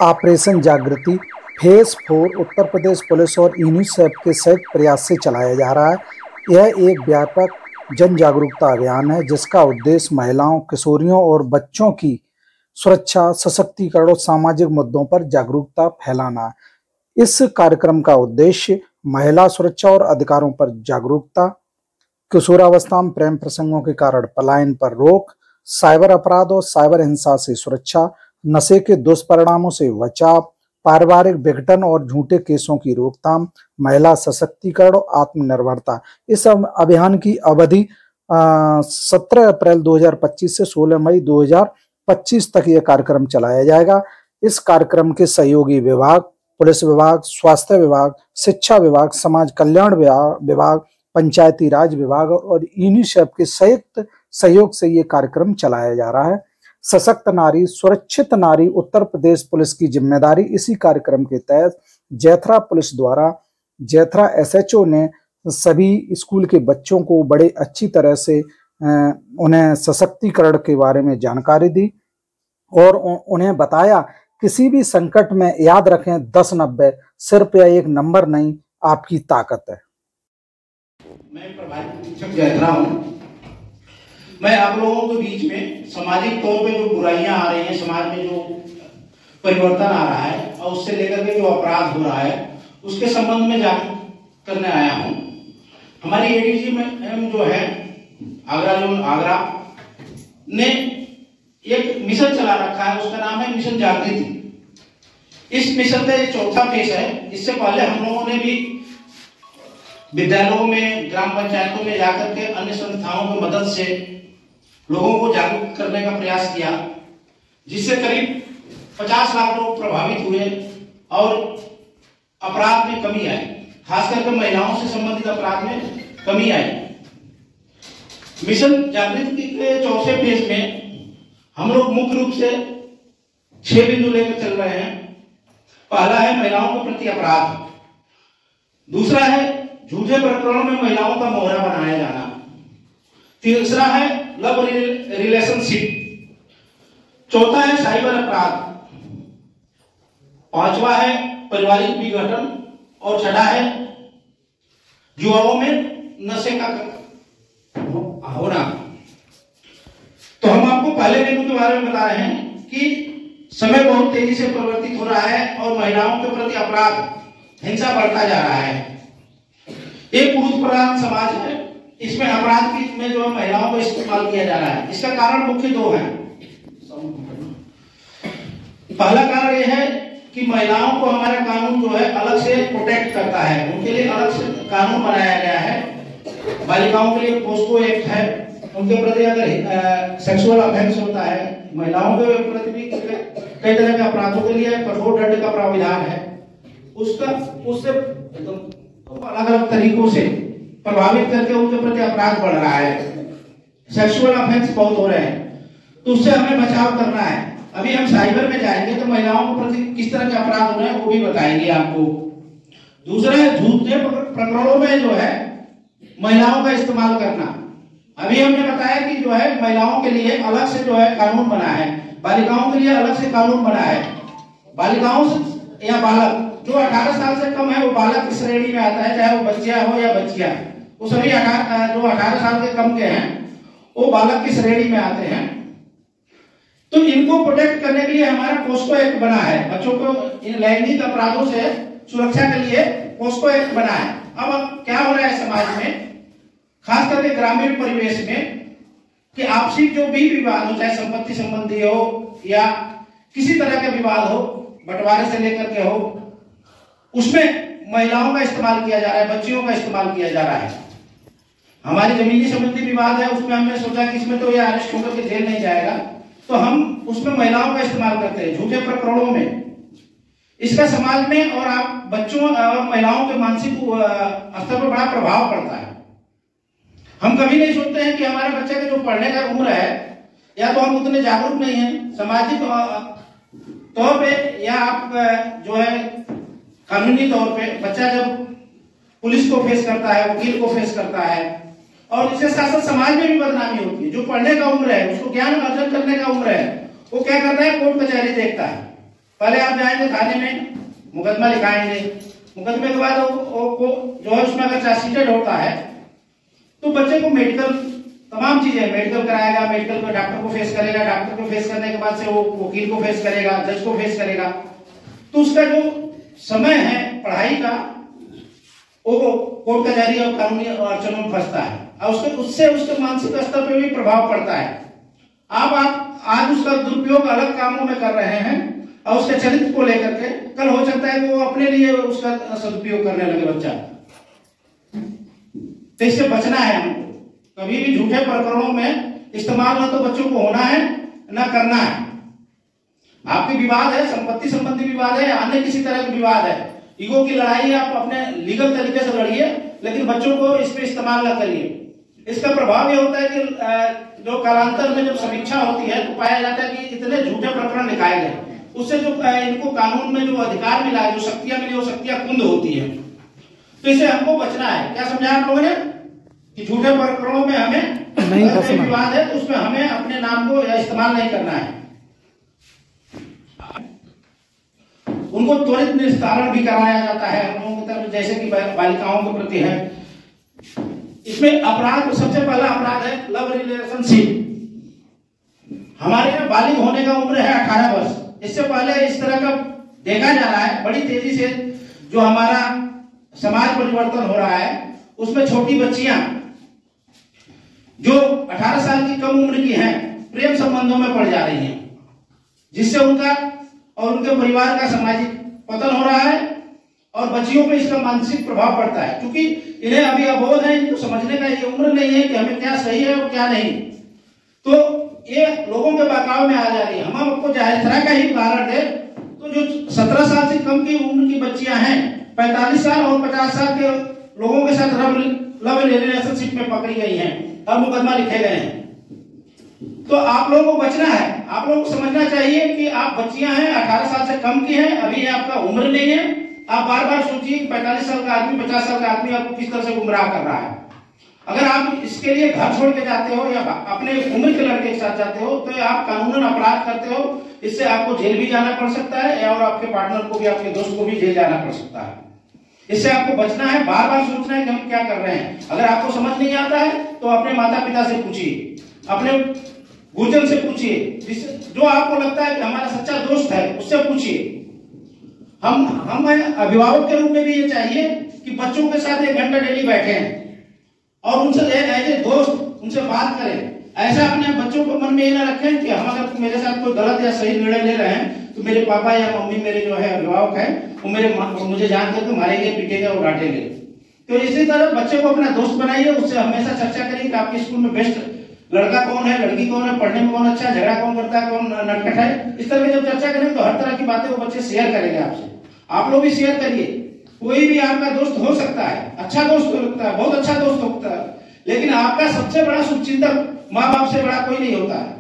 Operation जागृति phase 4 Uttar Pradesh police और UNICEF के संयुक्त प्रयास से चलाया जा रहा है। यह एक व्यापक जन जागरूकता अभियान है जिसका उद्देश्य महिलाओं, किशोरियों और बच्चों की सुरक्षा, सशक्तिकरण और सामाजिक मुद्दों पर जागरूकता फैलाना है। इस कार्यक्रम का उद्देश्य महिला सुरक्षा और अधिकारों पर जागरूकता, किशोरावस्था में प्रेम प्रसंगों के कारण पलायन पर रोक, साइबर अपराध और साइबर हिंसा से सुरक्षा, नशे के दुष्परिणामों से बचाव, पारिवारिक विघटन और झूठे केसों की रोकथाम, महिला सशक्तिकरण और आत्मनिर्भरता। इस अभियान की अवधि 17 अप्रैल 2025 से 16 मई 2025 तक यह कार्यक्रम चलाया जाएगा। इस कार्यक्रम के सहयोगी विभाग पुलिस विभाग, स्वास्थ्य विभाग, शिक्षा विभाग, समाज कल्याण विभाग, पंचायती राज विभाग और यूनिसेफ के संयुक्त सहयोग से ये कार्यक्रम चलाया जा रहा है। सशक्त नारी, सुरक्षित नारी उत्तर प्रदेश पुलिस की जिम्मेदारी। इसी कार्यक्रम के तहत जैथरा पुलिस द्वारा जैथरा एसएचओ ने सभी स्कूल के बच्चों को बड़े अच्छी तरह से उन्हें सशक्तिकरण के बारे में जानकारी दी और उन्हें बताया किसी भी संकट में याद रखें 1090 सिर्फ या एक नंबर नहीं, आपकी ताकत है। मैं प्रभारी शिक्षक जैथरा हूं। मैं आप लोगों के बीच में सामाजिक तौर पे जो बुराइयां आ रही हैं, समाज में जो परिवर्तन आ रहा है और उससे लेकर के जो अपराध हो रहा है उसके संबंध में जागरूक करने आया हूं। हमारी एडीजी में जो है आगरा ने एक मिशन चला रखा है, उसका नाम है मिशन जागृति। इस मिशन का ये चौथा फेज है। इससे पहले हम लोगों ने भी विद्यालयों में, ग्राम पंचायतों में जाकर के अन्य संस्थाओं की मदद से लोगों को जागरूक करने का प्रयास किया, जिससे करीब 50 लाख लोग प्रभावित हुए और अपराध में कमी आई, खास करके महिलाओं से संबंधित अपराध में कमी आई। मिशन जागृति के चौथे फेज में हम लोग मुख्य रूप से 6 बिंदु लेकर चल रहे हैं। पहला है महिलाओं के प्रति अपराध, दूसरा है झूठे प्रकरणों में महिलाओं का मोहरा बनाया जाना, तीसरा है लव रिलेशनशिप, चौथा है साइबर अपराध, पांचवा है पारिवारिक विघटन और छठा है युवाओं में नशे का होना। तो हम आपको पहले बिंदु के बारे में बता रहे हैं कि समय बहुत तेजी से परिवर्तित हो रहा है और महिलाओं के प्रति अपराध, हिंसा बढ़ता जा रहा है। एक पुरुष प्रधान समाज है, इसमें अपराध में जो है महिलाओं को इस्तेमाल किया जा रहा है। इसका कारण मुख्य दो है। पहला कारण यह है कि महिलाओं को हमारा कानून जो है अलग से प्रोटेक्ट करता है, उनके लिए अलग से कानून बनाया गया है। बालिकाओं के लिए पोस्को एक्ट है, उनके प्रति अगर सेक्सुअल ऑफेंस होता है, महिलाओं के प्रति भी कई तरह के अपराधों के लिए कठोर दंड का प्रावधान है। उससे अलग अलग तरीकों से प्रभावित करके उनके प्रति अपराध बढ़ रहा है, सेक्सुअल ऑफेंस बहुत हो रहे हैं, तो उससे हमें बचाव करना है। अभी हम साइबर में जाएंगे तो महिलाओं के प्रति किस तरह के अपराध हो रहे हैं वो भी बताएंगे आपको। दूसरा है झूठे प्रकरणों में जो है महिलाओं का इस्तेमाल करना। अभी हमने बताया कि जो है महिलाओं के लिए अलग से जो है कानून बना है, बालिकाओं के लिए अलग से कानून बना है। बालिकाओं से या बालक जो 18 साल से कम है वो बालक की श्रेणी में आता है, चाहे वो बच्चियां हो या बच्चियां, वो सभी जो 18 साल के कम के हैं वो बालक की श्रेणी में आते हैं। तो इनको प्रोटेक्ट करने के लिए हमारा पोस्को एक्ट बना है, बच्चों को इन लैंगिक अपराधों से सुरक्षा के लिए पोस्को एक्ट बना है। अब क्या हो रहा है समाज में, खास करके ग्रामीण परिवेश में, कि आपसी जो भी विवाद हो, चाहे संपत्ति संबंधी हो या किसी तरह के विवाद हो, बंटवारे से लेकर के हो, उसमें महिलाओं का इस्तेमाल किया जा रहा है, बच्चियों का इस्तेमाल किया जा रहा है। हमारी जमीनी संबंधी विवाद है, उसमें हमने सोचा कि इसमें तो ये अरेस्ट होकर के जेल नहीं जाएगा, तो हम उसमें महिलाओं का इस्तेमाल करते हैं झूठे प्रकरणों में। इसका समाज में और आप बच्चों और महिलाओं के मानसिक स्तर पर बड़ा प्रभाव पड़ता है। हम कभी नहीं सोचते हैं कि हमारे बच्चे का जो पढ़ने का उम्र है, या तो हम उतने जागरूक नहीं है सामाजिक तौर पे, या आप जो है कानूनी तौर पे, बच्चा जब पुलिस को फेस करता है, वकील को फेस करता है, और इसके साथ साथ समाज में भी बदनामी होती है। जो पढ़ने का उम्र है, उसको ज्ञान अर्जन करने का उम्र है, वो क्या करता है, कोर्ट कचहरी देखता है, पहले आप जाएंगे थाने में, मुकदमा लिखाएंगे, मुकदमे के बाद वो जो है उसमें अगर चार्जशीटेड होता है तो बच्चे को मेडिकल, तमाम चीजें, मेडिकल कराएगा, मेडिकल में डॉक्टर को फेस करेगा, डॉक्टर को फेस करने के बाद से वो वकील को फेस करेगा, जज को फेस करेगा। तो उसका जो समय है पढ़ाई का वो कोर्ट कचहरी और कानूनी अड़चनों में फंसता है और उससे उसके मानसिक स्तर पर भी प्रभाव पड़ता है। आप आज उसका दुरुपयोग अलग कामों में कर रहे हैं और उसके चरित्र को लेकर के, कल हो सकता है कि वो अपने लिए उसका सदुपयोग करने लगे बच्चा। तो इससे बचना है हमको। कभी भी झूठे प्रकरणों में इस्तेमाल ना तो बच्चों को होना है ना करना है। आपके विवाद है, संपत्ति संबंधी विवाद है, अन्य किसी तरह का विवाद है, ईगो की लड़ाई है, आप अपने लीगल तरीके से लड़िए, लेकिन बच्चों को इस पे इस्तेमाल ना करिए। इसका प्रभाव यह होता है कि जो कालांतर में जब समीक्षा होती है तो पाया जाता है कि इतने झूठे प्रकरण लिखाए गए, उससे जो इनको कानून में जो अधिकार मिला है, जो शक्तियां मिली, वो शक्तियां कुंद होती है। तो इसे हमको बचना है। क्या समझा आप लोगों ने कि झूठे प्रकरणों में हमें नहीं फंसना, विवाद है तो उसमें हमें अपने नाम को इस्तेमाल नहीं करना है। उनको त्वरित निस्तारण भी कराया जाता है हम लोगों की तरफ, जैसे कि बालिकाओं के प्रति है। इसमें अपराध, सबसे पहला अपराध है लव रिलेशनशिप। हमारे यहाँ बालिग होने का उम्र है 18 वर्ष। इससे पहले इस तरह का देखा जा रहा है बड़ी तेजी से, जो हमारा समाज परिवर्तन हो रहा है उसमें छोटी बच्चियां जो 18 साल की कम उम्र की हैं प्रेम संबंधों में पड़ जा रही हैं, जिससे उनका और उनके परिवार का सामाजिक पतन हो रहा है और बच्चियों पे इसका मानसिक प्रभाव पड़ता है। क्योंकि इन्हें अभी अबोध है, इनको समझने का ये उम्र नहीं है कि हमें क्या सही है और क्या नहीं, तो ये लोगों के बहकाव में आ जा रही है। हम आपको जाहिर तरह का ही उदाहरण दे तो जो 17 साल से कम की उम्र की बच्चियां हैं 45 साल और 50 साल के लोगों के साथ लव रिलेशनशिप में पकड़ी गई हैं और मुकदमा लिखे गए हैं। तो आप लोगों को बचना है। आप लोगों को समझना चाहिए कि आप बच्चियां हैं, 18 साल से कम की हैं, अभी आपका उम्र नहीं है। आप बार बार सोचिए 45 साल का आदमी, 50 साल का आदमी आपको किस तरह से गुमराह कर रहा है। अगर आप इसके लिए घर छोड़ के जाते हो या अपने उम्र के लड़के के साथ जाते हो तो आप कानूनन अपराध करते हो। इससे आपको जेल भी जाना पड़ सकता है और आपके पार्टनर को भी, आपके दोस्त को भी जेल जाना पड़ सकता है। इससे आपको बचना है। बार बार सोचना है कि हम क्या कर रहे हैं। अगर आपको समझ नहीं आता है तो अपने माता पिता से पूछिए, अपने गुरुजन से पूछिए, जो आपको लगता है कि हमारा सच्चा दोस्त है उससे पूछिए। हम अभिभावक के रूप में भी ये चाहिए कि बच्चों के साथ 1 घंटा डेली बैठें और उनसे एज ए दोस्त उनसे बात करें। ऐसा अपने बच्चों को मन में ये ना रखें कि हम अगर मेरे साथ कोई गलत या सही निर्णय ले रहे हैं तो मेरे पापा या मम्मी, मेरे जो है अभिभावक है, वो मुझे जान के तो मारेंगे, पीटेंगे और डांटेंगे। तो इसी तरह बच्चे को अपना दोस्त बनाइए, उससे हमेशा चर्चा करिए कि आपके स्कूल में बेस्ट लड़का कौन है, लड़की कौन है, पढ़ने में कौन अच्छा है, झगड़ा कौन करता है, कौन नटखट है। इस तरह की जब चर्चा करेंगे तो हर तरह की बातें वो बच्चे शेयर करेंगे आपसे। आप लोग भी शेयर करिए। कोई भी आपका दोस्त हो सकता है, अच्छा दोस्त हो सकता है, बहुत अच्छा दोस्त होता है, लेकिन आपका सबसे बड़ा शुभचिंतक माँ बाप से बड़ा कोई नहीं होता है।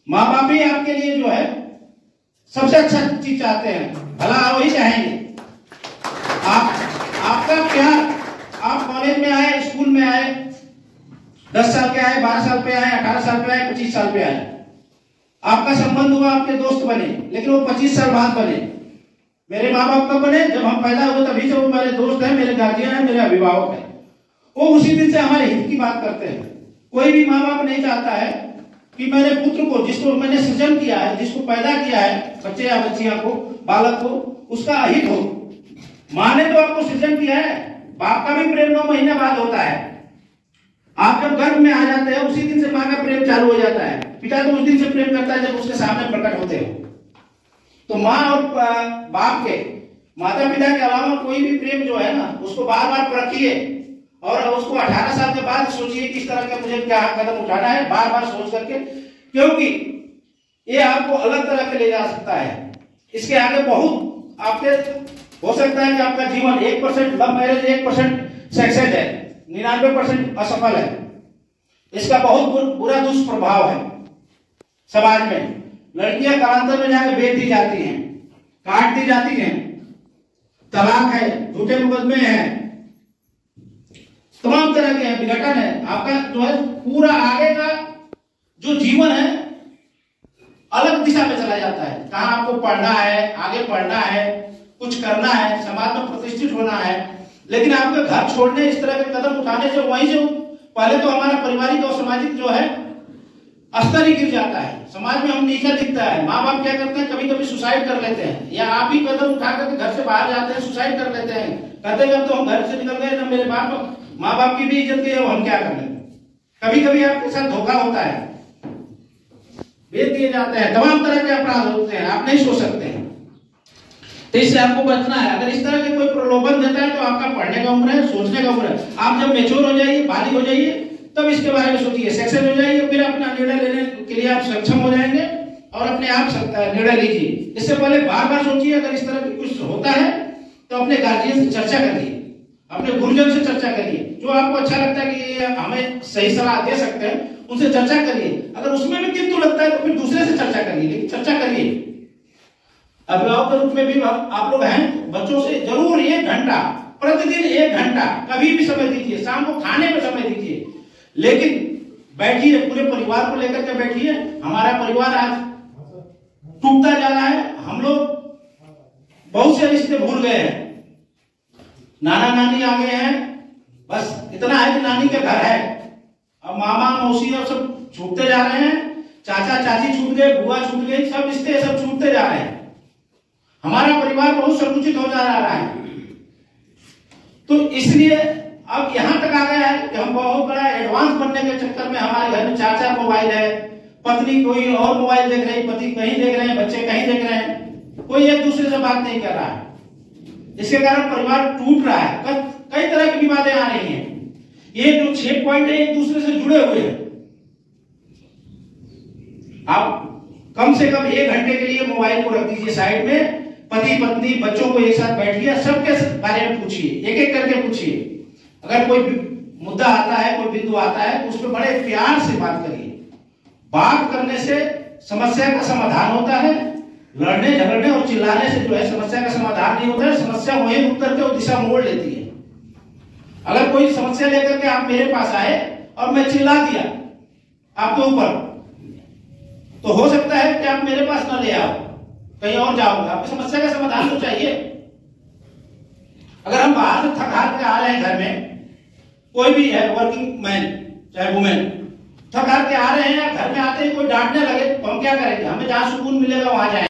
माँ बाप ही आपके लिए जो है सबसे अच्छा चीज चाहते हैं, भला वही चाहेंगे। आपका प्यार, आप कॉलेज में आए, स्कूल में आए, 10 साल के आए, 12 साल पे आए, 18 साल पे आए, 25 साल पे आए, आपका संबंध हुआ, आपके दोस्त बने, लेकिन वो 25 साल बाद बने। मेरे माँ बाप कब बने? जब हम पैदा हुए तभी से वो मेरे दोस्त हैं, मेरे गार्जियन हैं, मेरे अभिभावक हैं। वो उसी दिन से हमारे हित की बात करते हैं। कोई भी माँ बाप नहीं चाहता है कि मेरे पुत्र को, जिसको मैंने सृजन किया है, जिसको पैदा किया है, बच्चे या बच्चियां को, बालक को, उसका अहित हो। माँ ने तो आपको सृजन किया है, बाप का भी प्रेम 9 महीने बाद होता है। आप जब गर्भ में आ जाते हैं उसी दिन से माँ का प्रेम चालू हो जाता है। पिता तो उस दिन से प्रेम करता है जब उसके सामने प्रकट होते हो। तो माँ और बाप के, माता पिता के अलावा कोई भी प्रेम जो है ना, उसको बार बार परखिए और उसको 18 साल के बाद सोचिए किस तरह का मुझे क्या कदम उठाना है, बार बार सोच करके, क्योंकि ये आपको अलग तरह के ले जा सकता है। इसके आगे बहुत आपके हो सकता है कि आपका जीवन 1% लव मैरिज, 1% सक्सेस है, 99% असफल है। इसका बहुत बुरा दुष्प्रभाव है समाज में। लड़कियां कालांतर में जाकर बेच दी जाती हैं, काट दी जाती हैं, तलाक है, झूठे मुकदमे हैं, तमाम तरह के विघटन है। आपका जो है पूरा आगे का जो जीवन है अलग दिशा में चला जाता है। कहाँ आपको पढ़ना है, आगे पढ़ना है, कुछ करना है, समाज में प्रतिष्ठित होना है, लेकिन आपके घर छोड़ने, इस तरह के कदम उठाने से वहीं से पहले तो हमारा पारिवारिक और सामाजिक जो है स्तर ही गिर जाता है, समाज में हम नीचा दिखता है। माँ बाप क्या करते हैं, कभी कभी सुसाइड कर लेते हैं, या आप ही कदम उठा करके घर से बाहर जाते हैं, सुसाइड कर लेते हैं, कहते हैं अब तो हम घर से निकल गए, ना मेरे माँ बाप की भी इज्जत गई, अब हम क्या कर लेंगे। कभी कभी आपके साथ धोखा होता है, बेच दिए जाते हैं, तमाम तरह के अपराध होते हैं, आप नहीं सोच सकते हैं। तो इससे आपको बचना है। अगर इस तरह के कोई प्रलोभन देता है तो आपका पढ़ने का उम्र है, सोचने का उम्र है। आप जब मेच्योर हो जाइए, बालिग हो जाइए, तब इसके बारे में सोचिए, सक्सेस हो जाइए, फिर अपना निर्णय लेने के लिए आप सक्षम हो जाएंगे और अपने आप निर्णय लीजिए। इससे पहले बार बार सोचिए, अगर इस तरह की कुछ होता है तो अपने गार्जियन से चर्चा करिए, अपने गुरुजन से चर्चा करिए, जो आपको अच्छा लगता है कि ये हमें सही सलाह दे सकते हैं, उनसे चर्चा करिए। अगर उसमें भी किंतु लगता है तो फिर दूसरे से चर्चा करिए, लेकिन चर्चा करिए। अभिभावक के रूप में भी आप लोग हैं, बच्चों से जरूर 1 घंटा प्रतिदिन, 1 घंटा कभी भी समय दीजिए, शाम को खाने में समय दीजिए, लेकिन बैठिए, पूरे परिवार को लेकर के बैठिए। हमारा परिवार आज टूटता जा रहा है, हम लोग बहुत से रिश्ते भूल गए हैं, नाना नानी आ गए हैं, बस इतना है कि नानी के घर है, अब मामा मौसी और सब छूटते जा रहे हैं, चाचा चाची छूट गए, बुआ छूट गई, सब रिश्ते सब छूटते जा रहे हैं। हमारा परिवार बहुत संकुचित हो जा रहा है। तो इसलिए अब यहां तक आ गया है कि हम बहुत बड़ा एडवांस बनने के चक्कर में हमारे घर में 4-4 मोबाइल है, पत्नी कोई और मोबाइल देख रही, पति कहीं देख रहे हैं, बच्चे कहीं देख रहे हैं, कोई एक दूसरे से बात नहीं कर रहा है। इसके कारण परिवार टूट रहा है, कई तरह की विवादें आ रही हैं। ये जो 6 पॉइंट है एक दूसरे से जुड़े हुए हैं। आप कम से कम 1 घंटे के लिए मोबाइल को रख दीजिए साइड में, पति पत्नी बच्चों को एक साथ बैठिए, सबके बारे में पूछिए, एक एक करके पूछिए। अगर कोई मुद्दा आता है, कोई बिंदु आता है, तो उस पर बड़े प्यार से बात करिए। बात करने से समस्या का समाधान होता है, लड़ने झगड़ने और चिल्लाने से जो है समस्या का समाधान नहीं होता है, समस्या वहीं रुक करके वो दिशा मोड़ लेती है। अगर कोई समस्या लेकर के आप मेरे पास आए और मैं चिल्ला दिया आपके ऊपर, तो हो सकता है कि आप मेरे पास न ले आओ, कहीं और जाओगे। आपकी समस्या का समाधान तो चाहिए। अगर हम बाहर से थक हार के आ रहे हैं, घर में कोई भी है, वर्किंग मैन चाहे वुमेन, थक हार के आ रहे हैं, घर में आते ही कोई डांटने लगे तो हम क्या करेंगे? हमें जहां सुकून मिलेगा वहां जाएंगे।